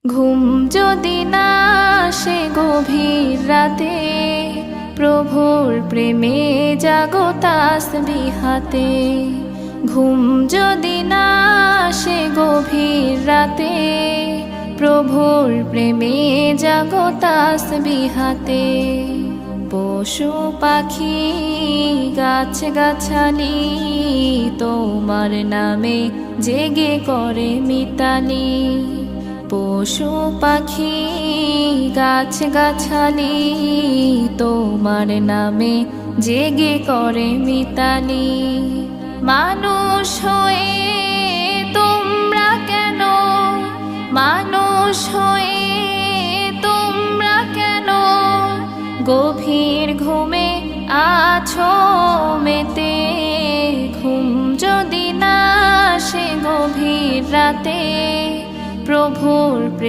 ঘুম যদি না আসে গভীর রাতে, প্রভুর প্রেমে জাগো তাসবিহ হাতে। ঘুম যদি না আসে গভীর রাতে, প্রভুর প্রেমে জাগো তাসবিহ হাতে। পশু পাখি গাছ গাছালি তোমার নামে জেগে করে মিতালি। পশু পাখি গাছ গাছালি তোমার নামে জেগে করে মিতালি। মানুষ হয়ে তোমরা কেন, মানুষ হয়ে তোমরা কেন গভীর ঘুমে আছো মেতে। ঘুম যদি না আসে গভীর রাতে, প্রভুর